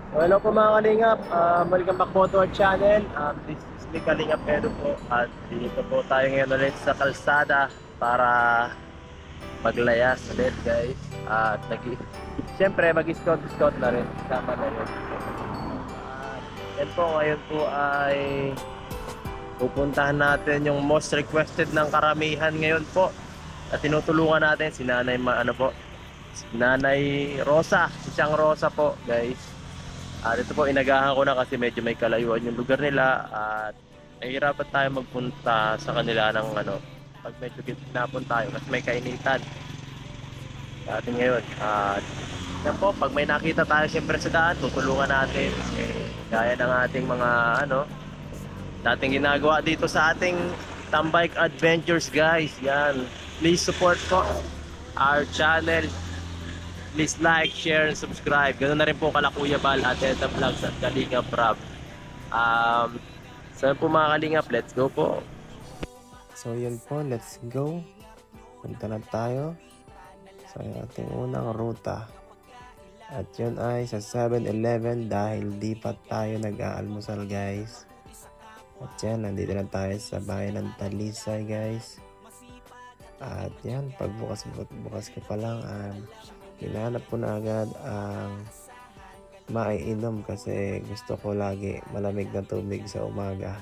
So, hello po mga Kalingap, welcome back po to our channel. This is me Kalingap Edu po at dito po tayo ngayon ulit sa kalsada para maglayas ulit guys. At siyempre mag-scout na rin, kasama na rin. At yan po, ngayon po ay pupuntahan natin yung most requested ng karamihan ngayon po. At tinutulungan natin si Nanay si Nanay Rosa, si Siyang Rosa po guys. Ito po, inagahan ko na kasi medyo may kalayuan yung lugar nila at nahihirapan tayo magpunta sa kanila ng pag medyo ginapon tayo kasi may kainitan sa atin ngayon. At yan po, pag may nakita tayo siyempre sa daan, tutulungan natin. Gaya ng ating mga dating ginagawa dito sa ating Tambike Adventures guys. Yan, please support po our channel. Please like, share, and subscribe. Ganoon na rin po kala Kuya Bal at Eta Vlogs at Kalingap Rob. So yun po mga Kalingap, let's go po. So yun po, let's go. Punta na tayo sa ating unang ruta. At yun ay sa 7-Eleven dahil di pa tayo nag-aalmusal guys. At yan, nandito na tayo sa bayan ng Talisay guys. At yan, pagbukas ka pa lang, hinahanap ko na agad ang maiinom kasi gusto ko lagi malamig na tubig sa umaga.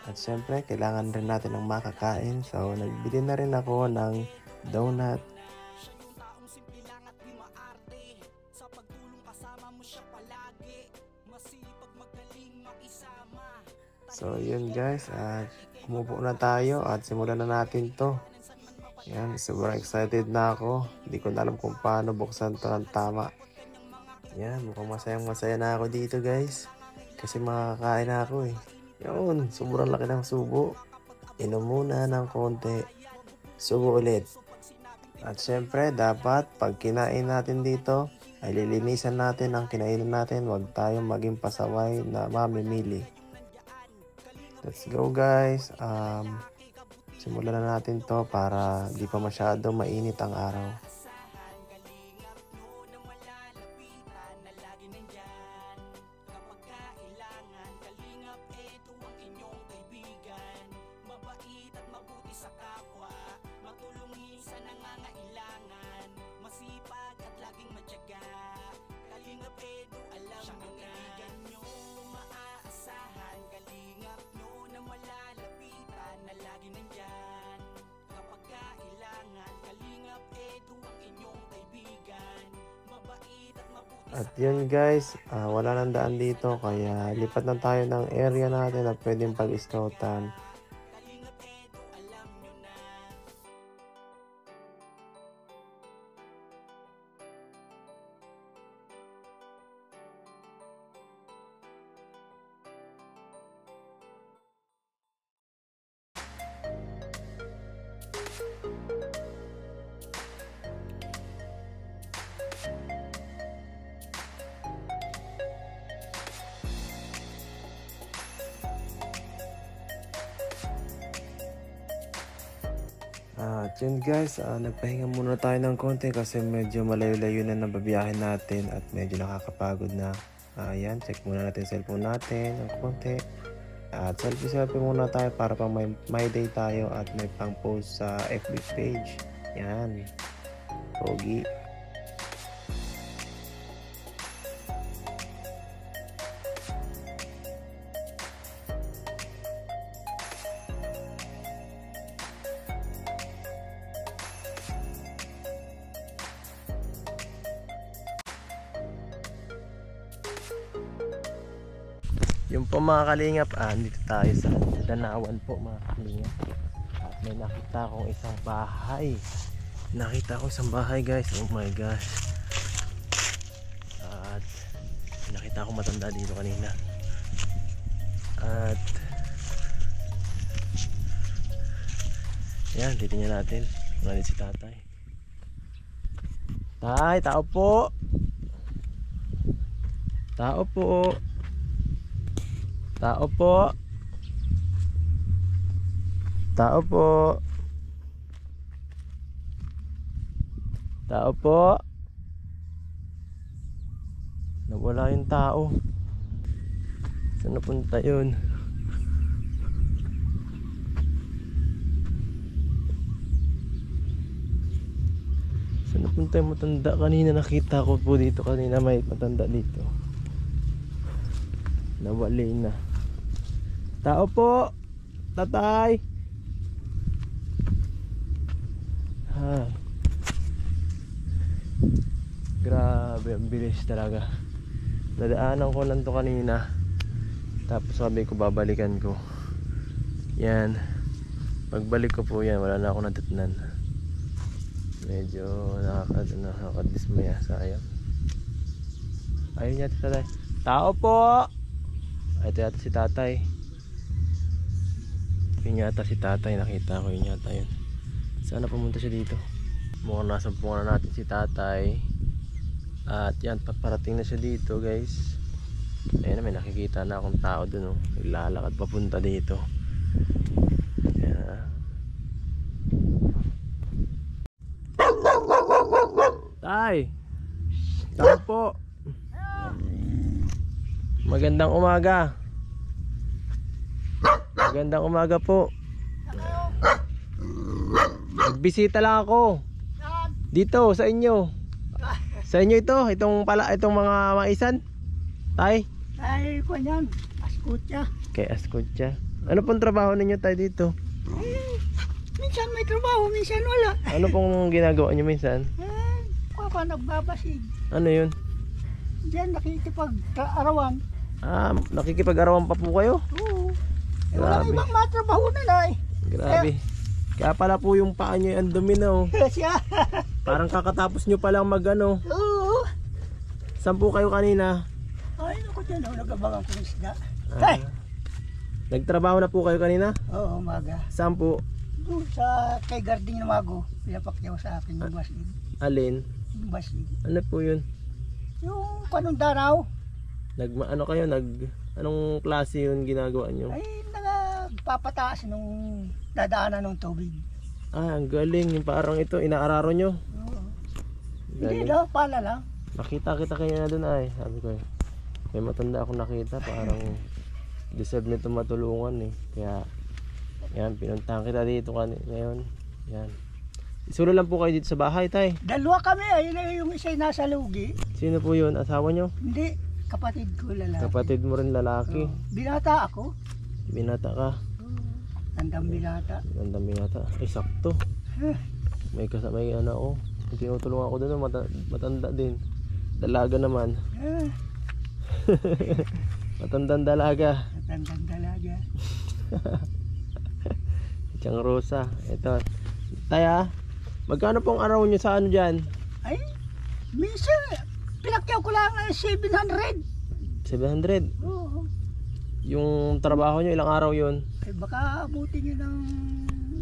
At syempre, kailangan rin natin ng makakain. So, nagbili na rin ako ng donut. So yun guys, umupo na tayo at simulan na natin to. Yan, sobrang excited na ako. Hindi ko na alam kung paano buksan to ng tama. Yan, mukhang masaya na ako dito guys. Kasi makakain na ako eh. Yun, sobrang laki ng subo. Inom muna ng konti. Subo ulit. At syempre, dapat pag kinain natin dito, ay lilinisan natin ang kinainan natin. Huwag tayong maging pasaway na mamimili. Let's go guys. Simulan na natin to para di pa masyado mainit ang araw. At yun guys, wala nang daan dito kaya lipat na tayo ng area natin na pwedeng pag-scoutan. At yun guys, nagpahinga muna tayo ng konti kasi medyo malayo-layo na nababiyahin natin at medyo nakakapagod na. Ayan, check muna natin cellphone natin ng konti. At selfie muna tayo para pang may day tayo at may pang post sa FB page. Yan, pogi. Yung po mga Kalingap, dito tayo sa Danawan po mga Kalingap. At may nakita akong isang bahay. Guys, oh my gosh. At nakita akong matanda dito kanina. At yan, titingnan natin kung ano si tatay. Tay, tao po. Tao po. Tao po. Tao po. Tao po. Nawala yung tao. Saan napunta yun? Saan napunta yung matanda? Kanina nakita ko po dito. Kanina may matanda dito. Nawali na. Tao po. Tatay. Ha. Grabe, ang bilis talaga. Nadaanan ko lang to kanina. Tapos sabi ko babalikan ko. Yan. Pagbalik ko po yan, wala na ako natatnan. Medyo nakakadismaya. Sayang. Ayun yata tatay. Tao po. Ito yata si tatay. Yun yata si tatay. Nakita ko yun yata yun. Sana pumunta siya dito. Mukhang nasampungan na natin si tatay. At yan, paparating na siya dito guys. Ayun na, may nakikita na akong tao dun, oh. Naglalakad papunta dito. Yan. Tay! Tao po! Magandang umaga. Magandang umaga po. Nagbisita lang ako. Dito sa inyo. Sa inyo ito, itong mga maisan. Tay? Ay, ko yan. Askutya. Kay Askutya. Ano pong trabaho ninyo tay dito? Minsan may trabaho, minsan wala. Ano pong ginagawa nyo minsan? Papa nagbabasig. Ano yun? Diyan nakikipag-arawan. Ah, nakikipag-arawan pa po kayo? Oo. Walang Grabe. ibang matrabaho na na eh. Grabe. Kaya pala po yung paa nyo ang dumi na, oh. Siya. Parang kakatapos nyo palang mag-ano. Oo. Saan po kayo kanina? Ay, ako dyan. Nagabangan ko ng isda. Ah, nagtrabaho na po kayo kanina? Oo, umaga. Saan po? Doon sa kay Garding Namago, pinapakyaw sa akin yung basig. Alin? Yung basig. Ano po yun? Yung panong daraw. Ano kayo? Anong klase yun ginagawa nyo? Ay, nagpapataas nung dadaanan ng tubig. Ah, ang galing. Yung parang ito, inaararo nyo. Oo. Galing. Hindi daw, pala lang. Nakita kita kayo na dun ay. Sabi ko eh. May matanda akong nakita. Parang deserve nito matulungan eh. Kaya, yan, pinuntahan kita dito ngayon. Yan. Solo lang po kayo dito sa bahay, tay? Dalawa kami, ayun yung isa'y nasa lugi. Sino po yun? Asawa nyo? Hindi, kapatid ko lalaki. Kapatid mo rin lalaki. Binata ako. Binata ka. Tandang binata. Gandang binata. Ay, sakto. May ano ako. Tinutulungan ako doon. Matanda din. Dalaga naman. Matandang dalaga. Tandang dalaga. Tiyang Rosa. Ito. Taya, magkano pong araw nyo sa ano dyan? Ay, minsan, pinakyaw ko lang ng 700. 700? Oo. Yung trabaho nyo, ilang araw yun? Ay, baka abutin nyo ng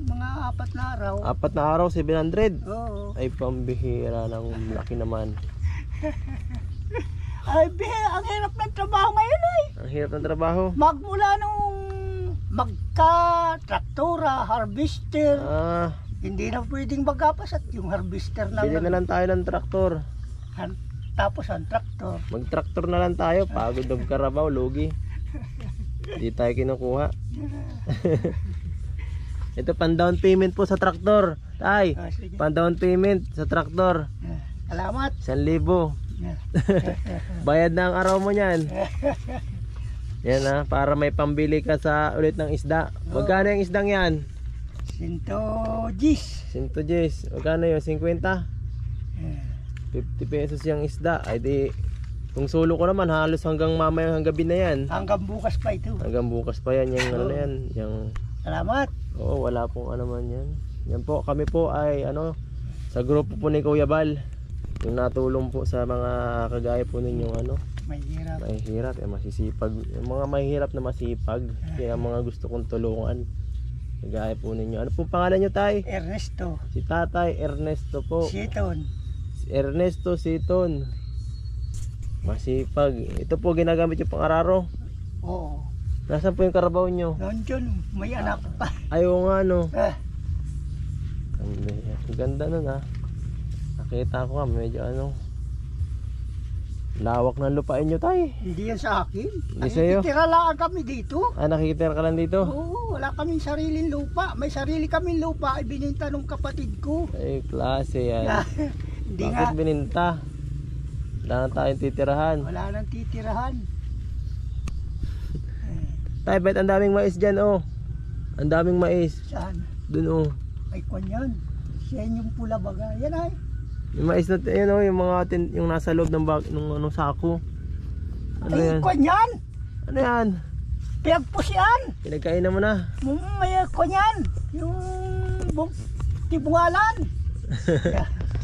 mga 4 na araw. 4 na araw, 700? Oo. Ay, pambihira ng laki naman. Ay, ang hirap ng trabaho ngayon ay. Ang hirap ng trabaho. Magmula nung traktora, harvester. Ah, Hindi na pwedeng magapas at yung harvester na bili na lang tayo ng traktor. tapos ang traktor. Mag-traktor na lang tayo. Pagod ng karabaw, lugi. Di tayo kinukuha. Ito, pan-down payment po sa traktor. Tay, Sige. pan-down payment sa traktor. Salamat. 1,000. Bayad na ang araw mo niyan. Yan ha, para may pambili ka sa ulit ng isda. Magkano yung isdang yan? 110. 110. Magkano yun? 50? 50 pesos yung isda. Ay di, kung solo ko naman halos hanggang mamayang gabi na yan. Hanggang bukas pa ito. Hanggang bukas pa yan. Yung ano na yan. Yung, Salamat. oo, wala pong ano man yan. Yan po, kami po ay ano, sa grupo po ni Kuya Bal. Yung natulong po sa mga kagaya po ninyong ano, Mahirap. mahihirap, masisipag. Yung mga mahihirap na masipag. Kaya mga gusto kong tulungan. Kagaya po ninyo. Ano pong pangalan nyo, tay? Ernesto. Si Tatay Ernesto po. Siton. Ernesto Siton. Masipag. Ito po ginagamit yung pang-araro. Oo. Nasaan po yung karabaw nyo? Nandiyan, may anak pa. Ayaw nga no. Ah, Ang ganda nun ha. Nakita ko nga medyo ano. Lawak ng lupain nyo tay. hindi yan sa akin. Hindi sa'yo? Titira lang kami dito. Ah, nakikitira ka lang dito? Oo, wala kaming sariling lupa. May sarili kaming lupa, ibininta nung kapatid ko. Ay, klase yan. Hindi Bakit nga, bininta? Wala na tayong titirahan. wala nang titirahan. Tay, ba't ang daming mais dyan oh? Ang daming mais. Saan? Dun oh. Ay, kwan yan. Siya yung pula baga. Yan ay. Yung mais na, yun oh, yung mga yung nasa loob ng nung anong sako. Ano Ay, yan? kwan yan. Ano yan? Pinagpus yan. Pinagkainan mo na. May kwan yan. Yung tibungalan.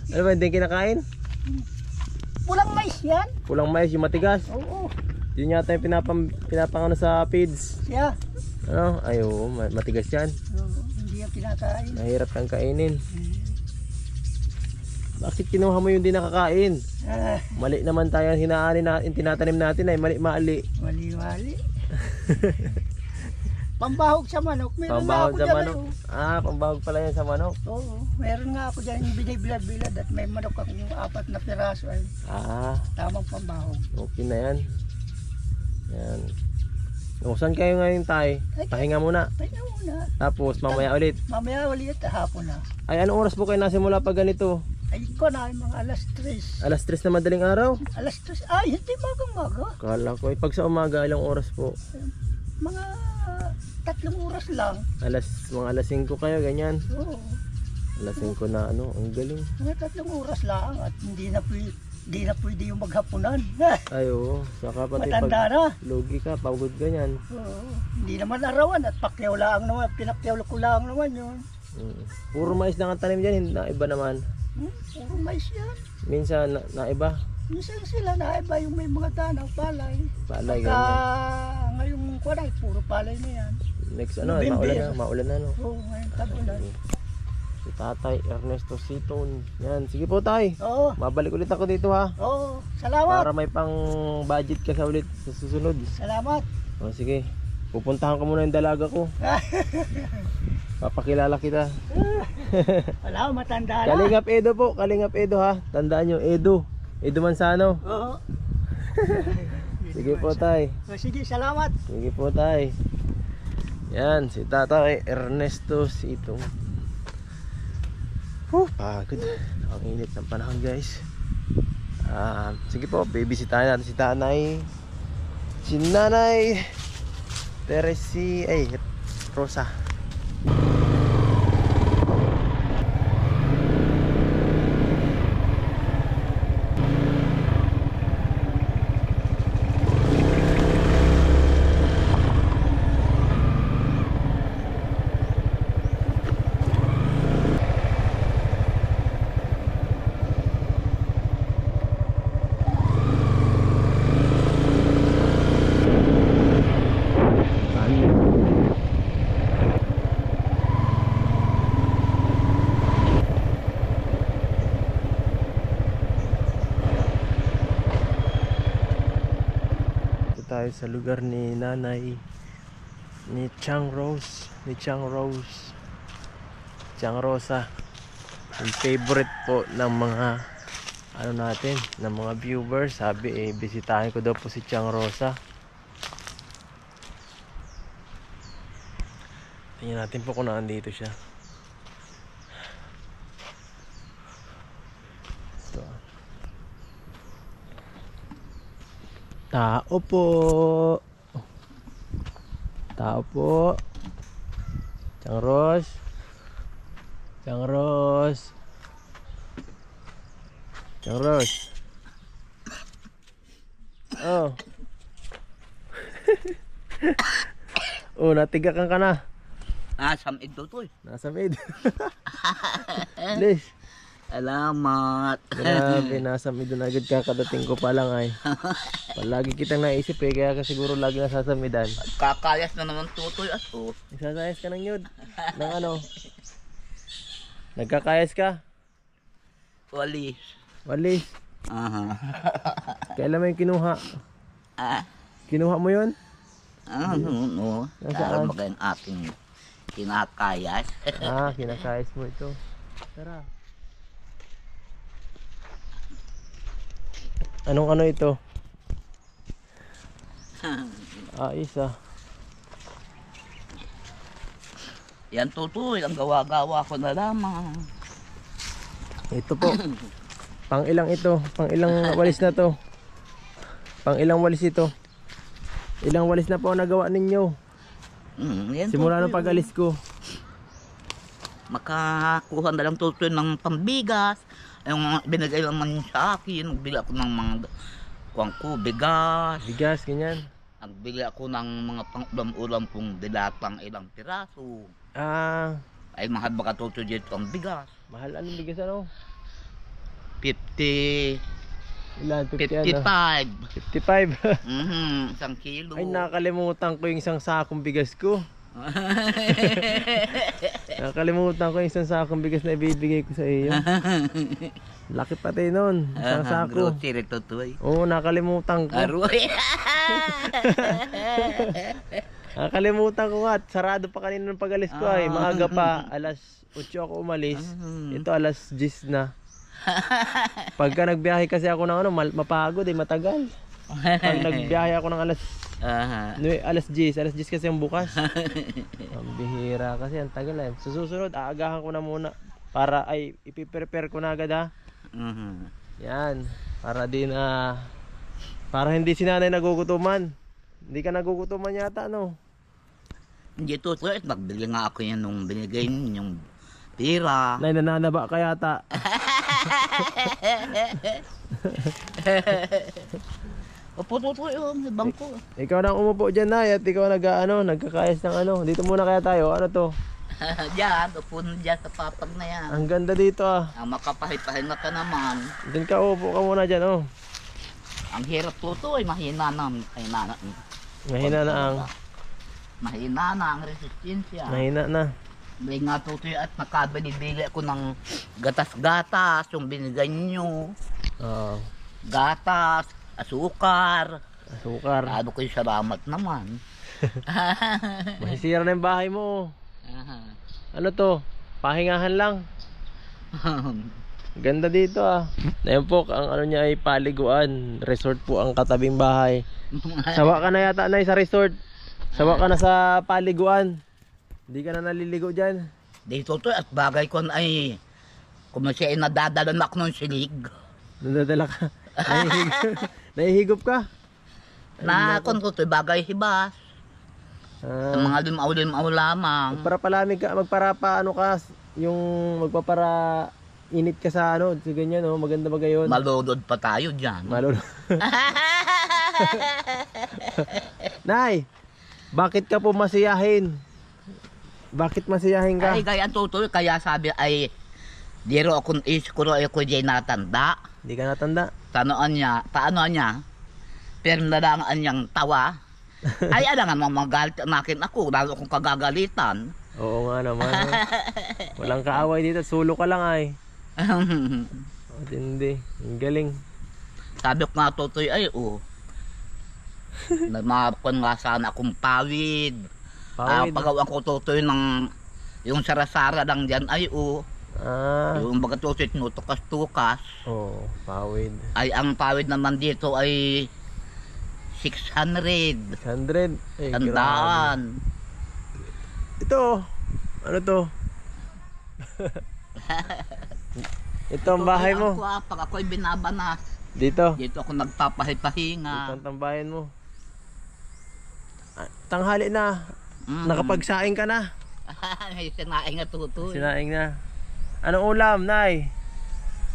Ano ba, hindi kinakain? Pulang mais yan. Pulang mais, yung matigas. Oo, Yun yata yung pinapangano sa feeds. siya. Ano? Ay, oo, matigas yan. Oo, hindi yan pinakain. Mahirap kang kainin. Bakit kinuha mo yung di nakakain? Ah, Mali naman tayo ang hinaanin natin, tinatanim natin ay mali. mali-mali. Pambahog sa manok. Meron Pambahog nga ako sa dyan, manok. Ah, pambahog pala yan sa manok. Oo, meron nga ako dyan yung binibilad-bilad at may manok ako yung 4 na piraso ay Ah, tamang pambahog. okay na yan. Yan. O, saan kayo ngayon tay? Pahinga muna. Pahinga muna. Tapos mamaya ulit. Mamaya ulit hapon na. Ay, anong oras po kayo nasimula pag ganito? Ay ko na mga alas 3. Alas 3 na madaling araw? Alas 3. Ay, hindi magang-maga. Kala ko, pag sa umaga, ilang oras po? Mga 3 oras lang. Mga alas 5 kayo, ganyan. Oo. Alas 5 na ano, ang galing. Mga 3 oras lang at hindi na pwede yung maghapunan. Ay, oo. Saka pati Matanda pag na. lugi ka, pagod ganyan. Oo. Hindi naman arawan at pakyaw lang naman. Pinakyaw ko lang naman yun. Puro mais lang ang tanim dyan, hindi na iba naman. Puro mais yan. Minsan na iba, Minsan sila na iba yung may mga danaw, palay. palay Pagka ganyan. ngayong kuwanay, puro palay na yan. Next ano, November. maulan na no. Oo, ngayon tagulan. Si Tatay Ernesto Siton. Yan, sige po tay. Oo, Mabalik ulit ako dito ha. oo, salamat. Para may pang budget ka sa ulit sa susunod. Salamat. O sige, pupuntahan ko muna yung dalaga ko. Papakilala kita. Wala, matanda na. Kalingap Edo po, Kalingap Edo ha. Tandaan nyo, Edo. Edo Manzano. Oo. Sige po tay. O, sige, salamat. Sige po tay. Yan, si Tatay Ernesto Sitong. Pagod. Ang init ng panahon guys. Sige po, bibisitahin natin si Tanay. Si Nanay Teresi, Rosa. Tayo sa lugar ni Nanay ni Chang Rose, Chang Rosa, yung favorite po ng mga natin, ng mga viewers. Sabi bisitahin ko daw po si Chang Rosa. Tingnan natin po kung nandito siya. Ito. Tao po. Tao po. Chang Rose. Chang Rose. Chang Rose. Oh. Oh, natigakan ka na. Samid daw to eh. Nasa mid. Please. Salamat. Grabe, nasa mid na agad kakadating ko pa lang ay. Palagi kitang naisip kaya ka siguro lagi nasasamidan. Kakayas na naman tutoy at oh. Nagsasayas ka ng yun. Ng ano? Nagkakayas ka? Walis. Walis. Aha. Kailan mo yung kinuha? Ah. Kinuha mo yun? No. Nasaan? Para maging ating kinakayas. Kinakayas mo ito. Tara. Anong ano ito? Ayos ah. Yan tutoy, ang gawa-gawa ko na lamang. Ito po. Pang ilang ito? Pang ilang walis na to? Pang ilang walis ito? Ilang walis na po ang nagawa ninyo? Yan Simula nung tutoy, pag-alis ko. makakuha na lang tutoy ng pambigas. Yung binigay naman yun sa akin, nagbili ako ng mga kuwang ko, bigas. Bigas, ganyan. Nagbili ako ng mga pang-ulam-ulam kong dilatang ilang piraso. Ay mahal baka tutoy dito ang bigas. Mahal anong bigas ano? 50, Ilan? 50 ano? 55. 55. Isang kilo. Ay nakalimutan ko yung isang sakong bigas ko. Nakalimutan ko yung isang sakong bigas na ibibigay ko sa iyo. Laki pati nun. Isang sako. Grocery tutoy. Oo, nakalimutan ko. Aroy. Nakalimutan ko nga. Sarado pa kanina ng pag-alis ko ay. Maaga pa. Alas 8 ako umalis. Ito alas 10 na. Pagka nagbiyahe kasi ako ng ano, mapagod eh, matagal. Pag nagbiyahe ako ng alas 10 kasi yung bukas. Ang bihira kasi, ang tagal eh. Susunod, aagahan ko na muna. Para ay ipiprepare ko na agad ha. Yan. Para din para hindi si nanay nagugutuman. Hindi ka nagugutuman yata no? Hindi tutoy, nagbili nga ako yan nung binigay yung pira. Nay, nananaba ka yata. Opo tutoy, may bangko. Ikaw na umupo dyan Nay at ikaw nagkakayas ng ano. Dito muna kaya tayo. Ano to? Diyan, upo na dyan sa papag na yan. Ang ganda dito ah. Ang makapahipahinga ka naman. Diyan ka, upo ka muna dyan oh. Ang hirap tutoy, mahina na. Mahina na ang. Mahina na ang resistensya. Mahina na. May nga tutoy at nakabinibili ako ng gatas-gatas yung binigay nyo. Oo. Gatas, asukar. Asukar. Ano kayo salamat naman. Masisira na yung bahay mo. Ano to? Pahingahan lang. Ganda dito ah. Ayun po, ang ano niya ay paliguan. Resort po ang katabing bahay. Sawa ka na yata na sa resort. Sawa ka na sa paliguan. Hindi ka na naliligo dyan. Dito to at bagay ko na ay kung siya ay nadadala na ako ng silig. Nadadala ka. Nahihigop ka. Na kung to bagay hibas. Sa mga limaw lamang. Magparapalamig ka, magparapa ano ka, yung magpapara init ka sa ano, sa ganyan oh, maganda ba gayon? Malulod pa tayo dyan. Malulod. Nay, bakit ka po masiyahin? Bakit masiyahin ka? Ay, kaya tutoy, kaya sabi ay diro akong iskuro ay ko dyan natanda. Hindi ka natanda. Paano niya? Pero nalangaan niyang tawa. Ay, alam nga magalit nakin ako, lalo akong kagagalitan. Oo nga naman. Walang kaaway dito, sulo ka lang ay. Hindi, ang galing. Sabi ko nga tutoy ay Namakon nga sana akong pawid. Pagawa ko tutoy ng yung sarasara lang dyan ay yung baga tutoy tinutukas-tukas. Pawid. Ay ang pawid naman dito ay 600. 600? Eh, Tandaan. Ito, ano to? Ito ang bahay mo. Pag ako'y binabanas. Dito? Dito ako nagpapahipahinga. Ito ang tambayan mo. Tanghali na. Nakapagsaing ka na. May sinaing na tutoy. Sinaing na. Anong ulam, Nay?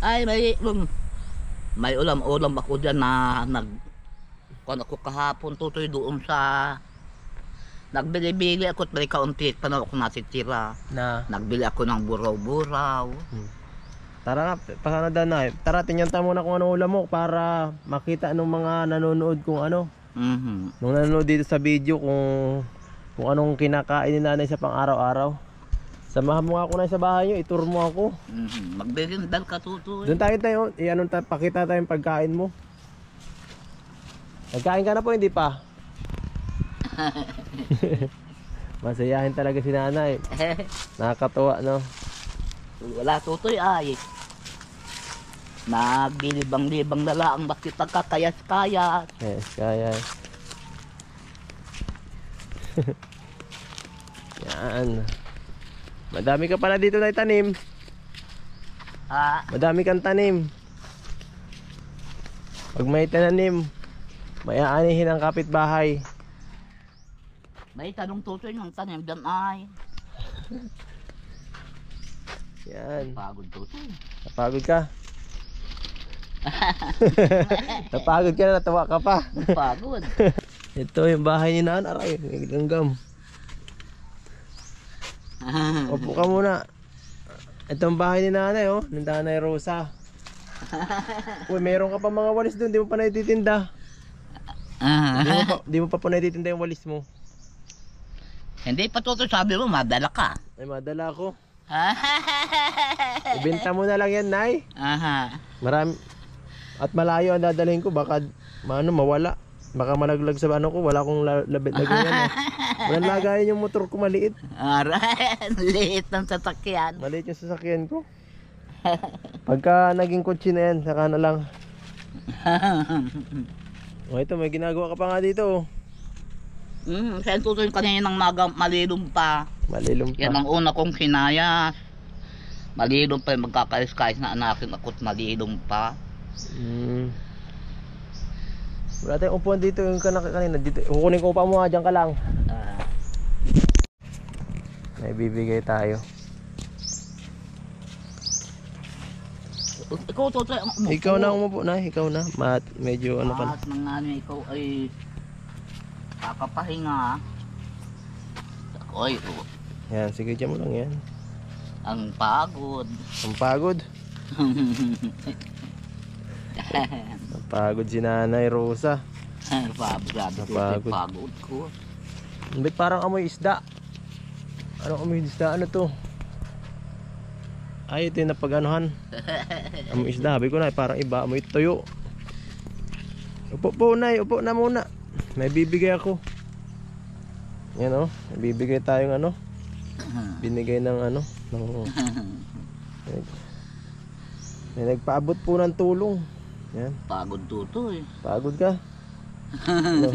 Ay, may ulam-ulam ako dyan na kung ako kahapon tutoy doon sa nagbili-bili ako at may kaunti pa na ako natitira. Nagbili ako ng buraw-buraw. Tara nga, pasana daw na. Tara, tingnan tayo muna kung anong ulam mo para makita nung mga nanonood kung ano. Nung nanonood dito sa video kung anong kinakain ni nanay sa pang-araw-araw. Samahan mo ako na sa bahay nyo, itur mo ako. Magbirindal ka tutoy. Doon tayo, pakita tayong pagkain mo. Nagkain ka na po, hindi pa? Masayahin talaga si nanay. Nakakatuwa, no? Wala tutoy ay. Naglilibang-libang na lang bakit pagkakayas-kayas. Yes, kaya. Yan. Madami ka pala dito na itanim. Madami kang tanim. Pag may tananim, may aanihin ang kapitbahay. May tanong tutoy ng tanim dyan ay. Yan. Pagod tutoy. Napagod ka? Napagod ka na, natawa ka pa. Pagod. Ito yung bahay ni Nana. Aray, ganggam. Upo ka muna. Ito ang bahay ni Nanay, oh. Ng Nanay Rosa. Uy, meron ka pa mga walis doon. Di mo pa naititinda. Di mo pa naititinda yung walis mo. Hindi pa tutoy, sabi mo madala ka. Ay, madala ako. Ibenta mo na lang yan, Nay. Marami. At malayo ang dadalhin ko. Baka mawala. Baka malaglag sa ano ko. Wala akong labit-lagyan. Walang lagayan yung motor ko, maliit. Liit ng sasakyan. Maliit yung sasakyan ko. Pagka naging kotse na yan, saka na lang. O ito, may ginagawa ka pa nga dito. Saan tutoy kanina ng malilom pa. Malilom pa. Yan ang una kong sinayas. Malilom pa yung magkakais-kais na anakin ako't malilom pa. Wala tayong upuan dito yung kanina dito. Kukunin ko pa mo nga, dyan ka lang. May bibigay tayo. Ikaw tutoy ang umupo. Ikaw na umupo na, ikaw na. Medyo ano ka na. At nang ano ikaw ay kakapahinga. Oy, Yan, sige dyan mo lang yan. ang pagod. Ang pagod. Ang pagod si Nanay Rosa. Pagod. Pagod ko. Ba't parang amoy isda? Ano amoy isda? Ano to? Ay, ito yung napag-anuhan. Amoy isda. Sabi ko na, parang iba. Amoy tuyo. Upo po, Nay. Upo na muna. May bibigay ako. Yan, oh. May bibigay tayong ano. Binigay ng ano. May nagpaabot po ng tulong. Yan. Pagod tutoy. Pagod ka? Ano?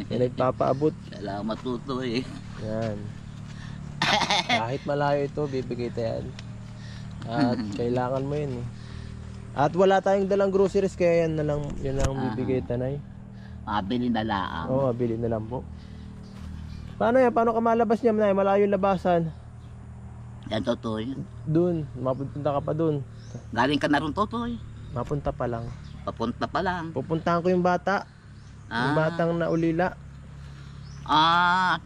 May nagpapaabot. Salamat tutoy. Yan. Kahit malayo ito, bibigay tayo yan. At kailangan mo yun eh. At wala tayong dalang groceries, kaya yan na lang, yun lang bibigay tanay. Mabili na lang. Oo, mabili na lang po. Paano yan? Paano ka malabas niya? Malayo yung labasan. Yan tutoy. Doon, mapunta ka pa doon. Galing ka na ron tutoy. Mapunta pa lang. Papunta pa lang. Pupuntahan ko yung bata. Yung batang naulila.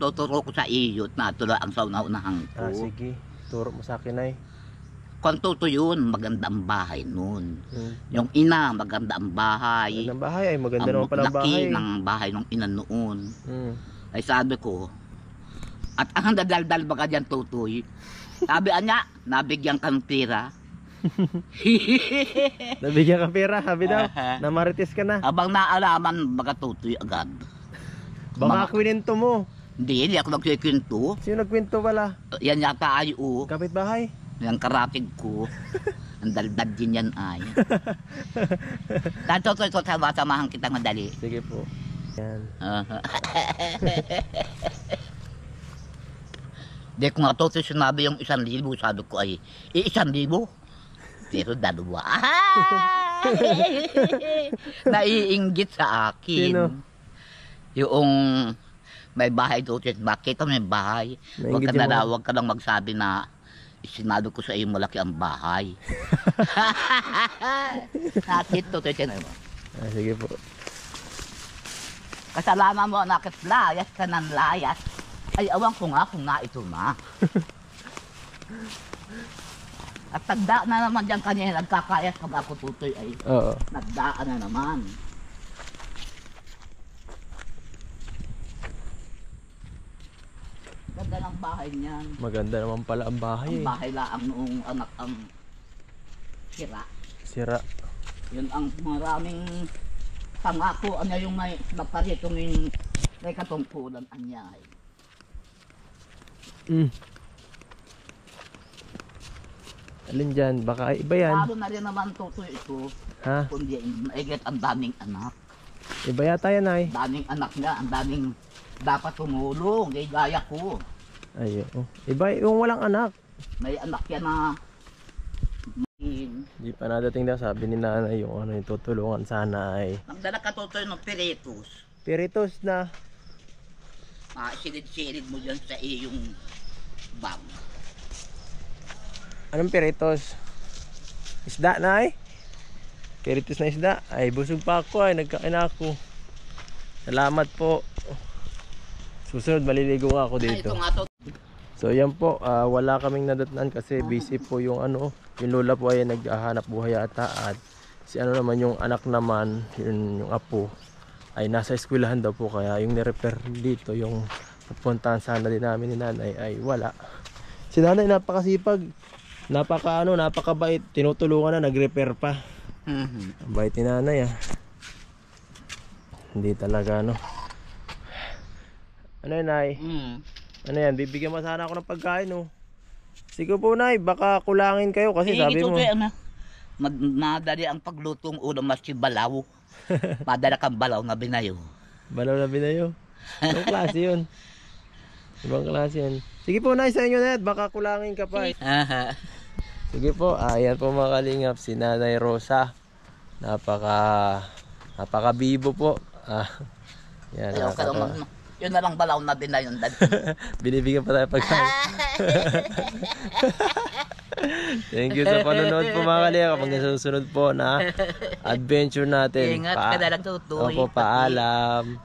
Tuturo ko sa iyot na tula ang sauna-unahan ko. Sige. Turo mo sa akin ay. Kung tutoy yun, maganda ang bahay nun. Yung ina, maganda ang bahay. Magandang bahay ay maganda naman pala ang bahay. Ang laki ng bahay ng ina noon. Ay sabi ko, at ang dadaldal baka dyan tutoy. Sabi anya, nabigyan kang tira. Nabigyan ka pera, sabi daw. Namarites ka na. Abang naalaman baka tutoy agad. Baka kwento mo. Hindi ako nagkikwento. Sino nagkwento pala? Yan yata ay Kapitbahay? Yung karatig ko. Ang daldal din yan ay. Tanto ko samahan kita madali. Sige po. Yan. Di ko nga to sinabi yung 1,000, sabi ko ay 1,000? Pero dalawa. Naiinggit sa akin. Sino? Yung may bahay doon. Bakit may bahay? Huwag ka lang magsabi na sinado ko sa iyo malaki ang bahay. Nakit to mo. Sige po. Kasalanan mo nakit layas ka ng layas. Ay awan ko nga kung na ito na. At tagda na naman dyan kanina nagkakayas pag ako tutoy ay. Oo. Nagdaan na naman. Ganda ng bahay niyan. Maganda naman pala ang bahay. Ang bahay lang noong anak ang sira. Sira. Yun ang maraming pangako. Ano yung may magparitong yung May katungkulan anyay. Alin dyan? Baka iba yan. Lalo na rin naman tutoy ito. Ha? Kundi maigit ang daming anak. Iba yata yan ay. Daming anak nga, ang daming dapat tumulong. Gaya ko. Ay, oo. Iba yung walang anak. May anak yan na Hindi pa nadating daw, sabi ni nanay yung ano yung tutulungan sana ay nagdala ka tutoy ng piritos. Piritos na. Silid-silid mo dyan sa iyong bag. Anong piritos? Isda na ay? Piritos na isda? Ay busog pa ako ay, nagkain ako. Salamat po. Susunod maliligo nga ako dito. Ito nga to. So yan po, wala kaming nadatnan kasi busy po yung ano, yung lola po ay naghahanap buhay ata at si ano naman yung anak naman, yung apo ay nasa eskwelahan daw po kaya yung nirepair dito yung pupuntahan sana din namin ni nanay ay wala. Si nanay napakasipag, napakabait, tinutulungan na, nag-repair pa. Ang bait ni nanay Hindi talaga ano. Ano yun nay? Ano yan, bibigyan mo sana ako ng pagkain Sige po nay, baka kulangin kayo kasi sabi mo Madali ang paglutong ulam mas si balaw. Madala kang balaw na binayo. Balaw na binayo. Ibang klase yun. Ibang klase yun. Sige po nay, sa inyo net, baka kulangin ka pa Sige po, ayan po mga kalingap, si Nanay Rosa. Napaka bibo po. Yan, yun na lang balaw na binayo. Binibigyan pa tayo pagkain. Thank you sa panonood po mga kalingap. Hanggang sa susunod po na adventure natin. Ingat ka na lang tutoy. Opo, paalam.